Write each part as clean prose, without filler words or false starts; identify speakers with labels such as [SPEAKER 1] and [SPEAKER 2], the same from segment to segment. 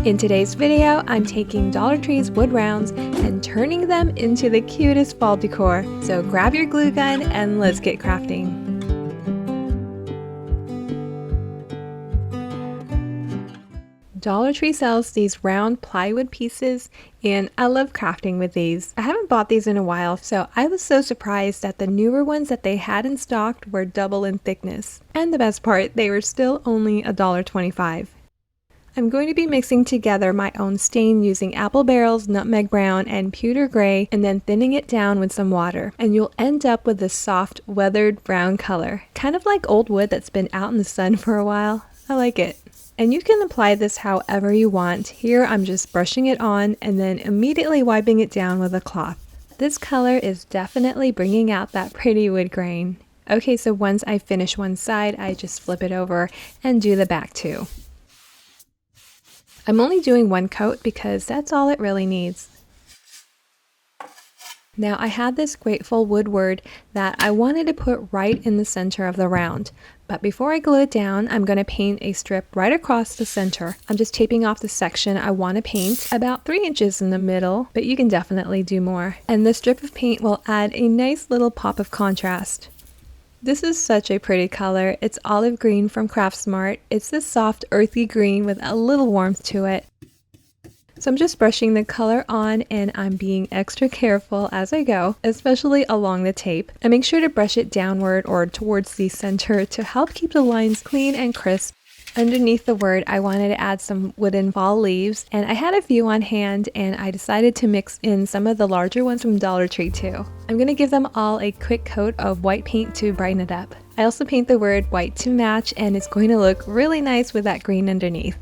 [SPEAKER 1] In today's video, I'm taking Dollar Tree's wood rounds and turning them into the cutest fall decor. So grab your glue gun and let's get crafting. Dollar Tree sells these round plywood pieces and I love crafting with these. I haven't bought these in a while, so I was so surprised that the newer ones that they had in stock were double in thickness. And the best part, they were still only $1.25. I'm going to be mixing together my own stain using apple barrels, nutmeg brown, and pewter gray, and then thinning it down with some water. And you'll end up with this soft, weathered brown color. Kind of like old wood that's been out in the sun for a while. I like it. And you can apply this however you want. Here I'm just brushing it on and then immediately wiping it down with a cloth. This color is definitely bringing out that pretty wood grain. Okay, so once I finish one side, I just flip it over and do the back too. I'm only doing one coat because that's all it really needs. Now I had this grateful wood word that I wanted to put right in the center of the round. But before I glue it down, I'm going to paint a strip right across the center. I'm just taping off the section I want to paint, about 3 inches in the middle, but you can definitely do more. And this strip of paint will add a nice little pop of contrast. This is such a pretty color. It's olive green from Craftsmart. It's this soft earthy green with a little warmth to it. So I'm just brushing the color on and I'm being extra careful as I go, especially along the tape. And make sure to brush it downward or towards the center to help keep the lines clean and crisp. Underneath the word, I wanted to add some wooden fall leaves, and I had a few on hand and I decided to mix in some of the larger ones from Dollar Tree too. I'm going to give them all a quick coat of white paint to brighten it up. I also paint the word white to match and it's going to look really nice with that green underneath.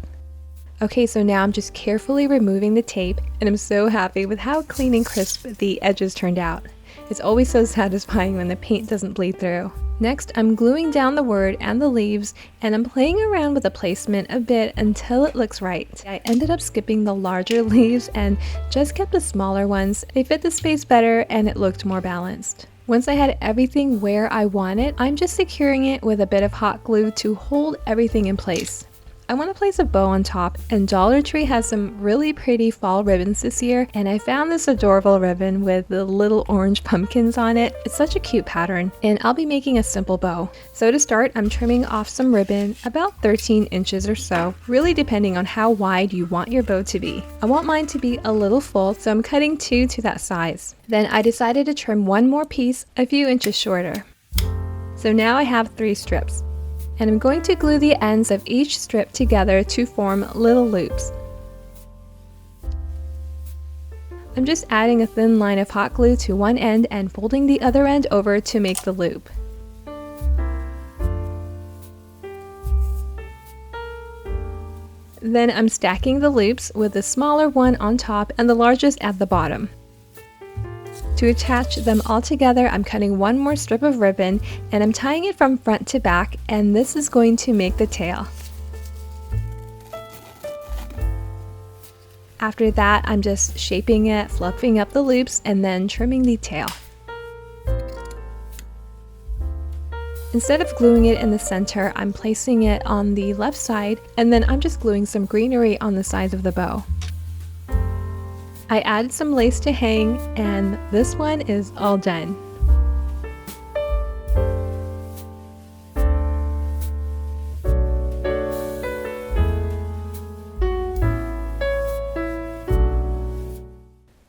[SPEAKER 1] Okay, so now I'm just carefully removing the tape and I'm so happy with how clean and crisp the edges turned out. It's always so satisfying when the paint doesn't bleed through. Next, I'm gluing down the word and the leaves and I'm playing around with the placement a bit until it looks right. I ended up skipping the larger leaves and just kept the smaller ones. They fit the space better and it looked more balanced. Once I had everything where I want it, I'm just securing it with a bit of hot glue to hold everything in place. I want to place a bow on top, and Dollar Tree has some really pretty fall ribbons this year, and I found this adorable ribbon with the little orange pumpkins on it. It's such a cute pattern, and I'll be making a simple bow. So to start, I'm trimming off some ribbon, about 13 inches or so, really depending on how wide you want your bow to be. I want mine to be a little full, so I'm cutting 2 to that size. Then I decided to trim one more piece a few inches shorter. So now I have 3 strips. And I'm going to glue the ends of each strip together to form little loops. I'm just adding a thin line of hot glue to one end and folding the other end over to make the loop. Then I'm stacking the loops with the smaller one on top and the largest at the bottom. To attach them all together, I'm cutting one more strip of ribbon and I'm tying it from front to back, and this is going to make the tail. After that, I'm just shaping it, fluffing up the loops, and then trimming the tail. Instead of gluing it in the center, I'm placing it on the left side, and then I'm just gluing some greenery on the sides of the bow. I added some lace to hang, and this one is all done.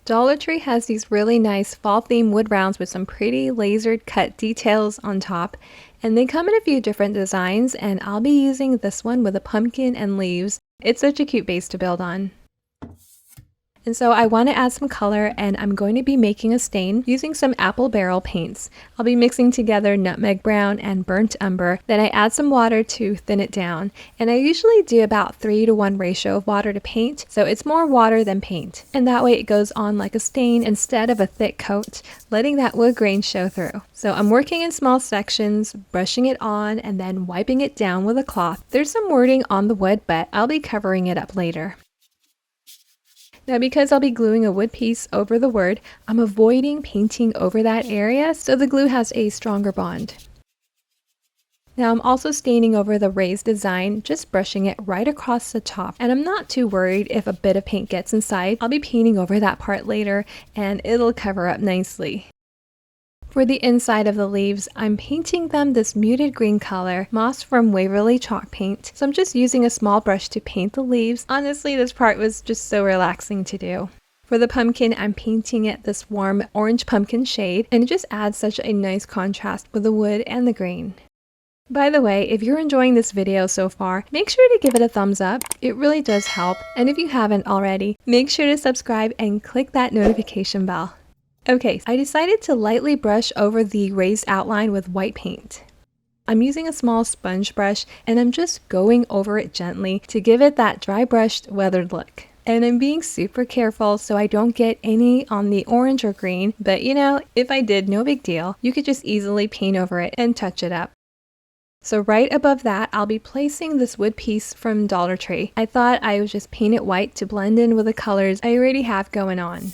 [SPEAKER 1] Dollar Tree has these really nice fall theme wood rounds with some pretty lasered cut details on top, and they come in a few different designs, and I'll be using this one with a pumpkin and leaves. It's such a cute base to build on. And so I want to add some color, and I'm going to be making a stain using some apple barrel paints. I'll be mixing together nutmeg brown and burnt umber, then I add some water to thin it down. And I usually do about 3:1 ratio of water to paint, so it's more water than paint. And that way it goes on like a stain instead of a thick coat, letting that wood grain show through. So I'm working in small sections, brushing it on, and then wiping it down with a cloth. There's some wording on the wood, but I'll be covering it up later. Now, because I'll be gluing a wood piece over the word, I'm avoiding painting over that area so the glue has a stronger bond. Now I'm also staining over the raised design, just brushing it right across the top. And I'm not too worried if a bit of paint gets inside. I'll be painting over that part later and it'll cover up nicely. For the inside of the leaves, I'm painting them this muted green color, Moss from Waverly Chalk Paint. So I'm just using a small brush to paint the leaves. Honestly, this part was just so relaxing to do. For the pumpkin, I'm painting it this warm orange pumpkin shade, and it just adds such a nice contrast with the wood and the green. By the way, if you're enjoying this video so far, make sure to give it a thumbs up. It really does help. And if you haven't already, make sure to subscribe and click that notification bell. Okay, I decided to lightly brush over the raised outline with white paint. I'm using a small sponge brush and I'm just going over it gently to give it that dry brushed weathered look. And I'm being super careful so I don't get any on the orange or green, but you know, if I did, no big deal. You could just easily paint over it and touch it up. So right above that, I'll be placing this wood piece from Dollar Tree. I thought I would just paint it white to blend in with the colors I already have going on.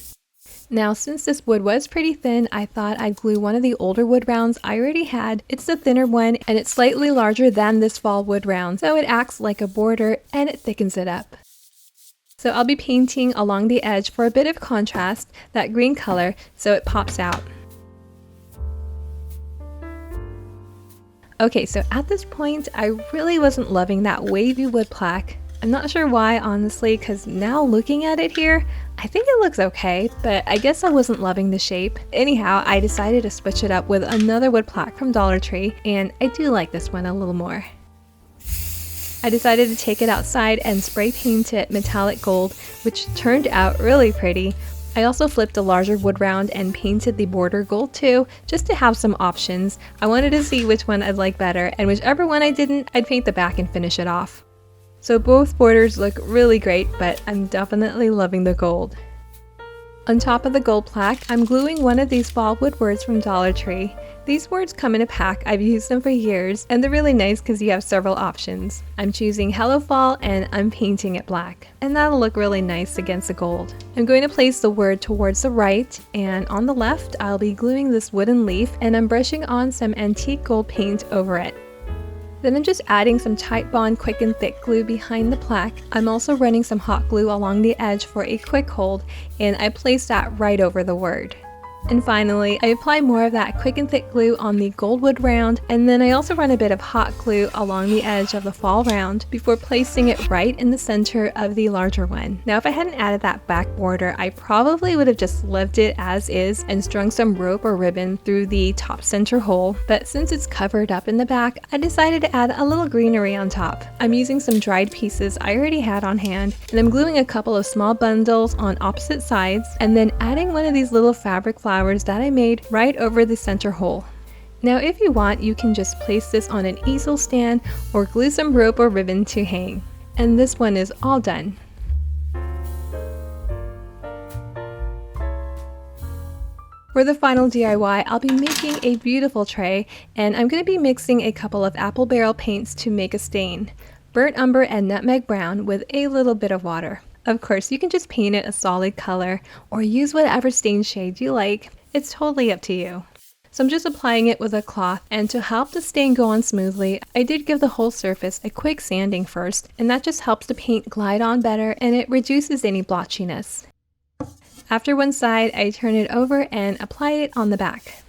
[SPEAKER 1] Now, since this wood was pretty thin, I thought I'd glue one of the older wood rounds I already had. It's the thinner one, and it's slightly larger than this fall wood round, so it acts like a border and it thickens it up. So I'll be painting along the edge for a bit of contrast, that green color, so it pops out. Okay, so at this point, I really wasn't loving that wavy wood plaque. I'm not sure why, honestly, because now looking at it here, I think it looks okay, but I guess I wasn't loving the shape. Anyhow, I decided to switch it up with another wood plaque from Dollar Tree, and I do like this one a little more. I decided to take it outside and spray paint it metallic gold, which turned out really pretty. I also flipped a larger wood round and painted the border gold too, just to have some options. I wanted to see which one I'd like better, and whichever one I didn't, I'd paint the back and finish it off. So both borders look really great, but I'm definitely loving the gold. On top of the gold plaque, I'm gluing one of these fall wood words from Dollar Tree. These words come in a pack. I've used them for years, and they're really nice because you have several options. I'm choosing Hello Fall and I'm painting it black, and that'll look really nice against the gold. I'm going to place the word towards the right, and on the left I'll be gluing this wooden leaf, and I'm brushing on some antique gold paint over it. Then I'm just adding some Tite Bond Quick and Thick glue behind the plaque. I'm also running some hot glue along the edge for a quick hold, and I place that right over the word. And finally, I apply more of that Quick and Thick glue on the gold wood round, and then I also run a bit of hot glue along the edge of the fall round before placing it right in the center of the larger one. Now, if I hadn't added that back border, I probably would have just left it as is and strung some rope or ribbon through the top center hole, but since it's covered up in the back, I decided to add a little greenery on top. I'm using some dried pieces I already had on hand, and I'm gluing a couple of small bundles on opposite sides, and then adding one of these little fabric flowers that I made right over the center hole. Now if you want, you can just place this on an easel stand or glue some rope or ribbon to hang. And this one is all done. For the final DIY, I'll be making a beautiful tray, and I'm going to be mixing a couple of apple barrel paints to make a stain. Burnt umber and nutmeg brown with a little bit of water. Of course, you can just paint it a solid color or use whatever stain shade you like. It's totally up to you. So I'm just applying it with a cloth, and to help the stain go on smoothly, I did give the whole surface a quick sanding first, and that just helps the paint glide on better and it reduces any blotchiness. After one side, I turn it over and apply it on the back.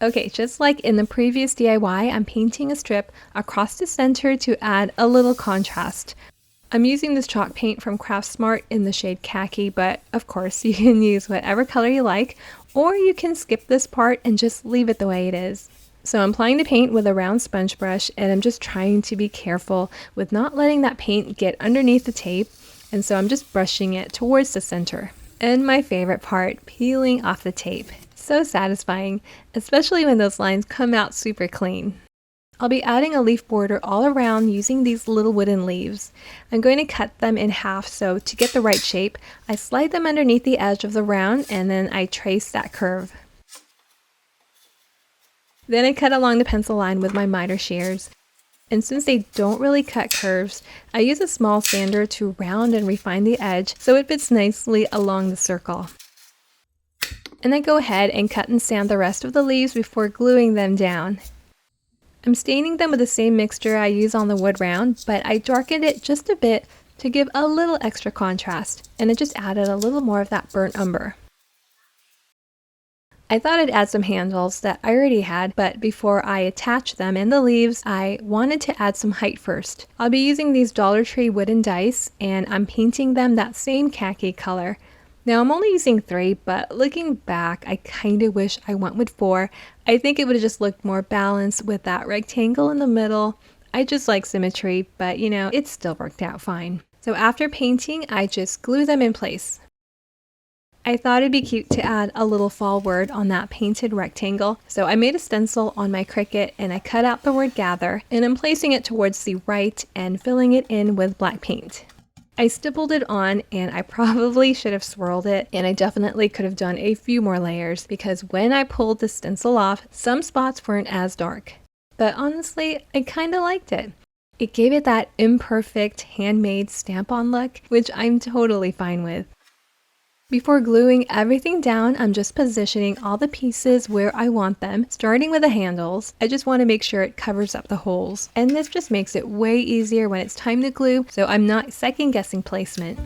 [SPEAKER 1] Okay, just like in the previous DIY, I'm painting a strip across the center to add a little contrast. I'm using this chalk paint from Craft Smart in the shade Khaki, but of course you can use whatever color you like, or you can skip this part and just leave it the way it is. So I'm applying the paint with a round sponge brush, and I'm just trying to be careful with not letting that paint get underneath the tape, and so I'm just brushing it towards the center. And my favorite part, peeling off the tape. So satisfying, especially when those lines come out super clean. I'll be adding a leaf border all around using these little wooden leaves. I'm going to cut them in half, so to get the right shape, I slide them underneath the edge of the round and then I trace that curve. Then I cut along the pencil line with my miter shears. And since they don't really cut curves, I use a small sander to round and refine the edge so it fits nicely along the circle. And then go ahead and cut and sand the rest of the leaves before gluing them down. I'm staining them with the same mixture I use on the wood round, but I darkened it just a bit to give a little extra contrast, and it just added a little more of that burnt umber. I thought I'd add some handles that I already had, but before I attach them and the leaves, I wanted to add some height first. I'll be using these Dollar Tree wooden dice, and I'm painting them that same khaki color. Now I'm only using 3, but looking back, I kind of wish I went with 4. I think it would have just looked more balanced with that rectangle in the middle. I just like symmetry, but you know, it still worked out fine. So after painting, I just glue them in place. I thought it'd be cute to add a little fall word on that painted rectangle, so I made a stencil on my Cricut and I cut out the word gather, and I'm placing it towards the right and filling it in with black paint. I stippled it on, and I probably should have swirled it, and I definitely could have done a few more layers because when I pulled the stencil off, some spots weren't as dark. But honestly, I kind of liked it. It gave it that imperfect handmade stamp-on look, which I'm totally fine with. Before gluing everything down, I'm just positioning all the pieces where I want them, starting with the handles. I just want to make sure it covers up the holes, and this just makes it way easier when it's time to glue, so I'm not second guessing placement.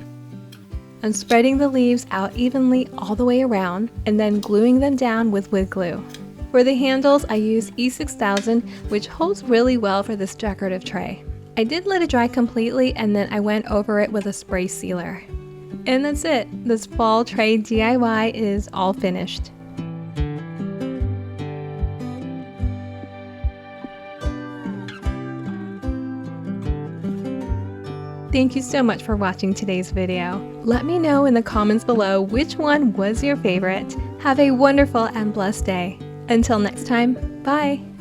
[SPEAKER 1] I'm spreading the leaves out evenly all the way around, and then gluing them down with wood glue. For the handles, I use E6000, which holds really well for this decorative tray. I did let it dry completely, and then I went over it with a spray sealer. And that's it. This fall tray DIY is all finished. Thank you so much for watching today's video. Let me know in the comments below which one was your favorite. Have a wonderful and blessed day. Until next time, bye!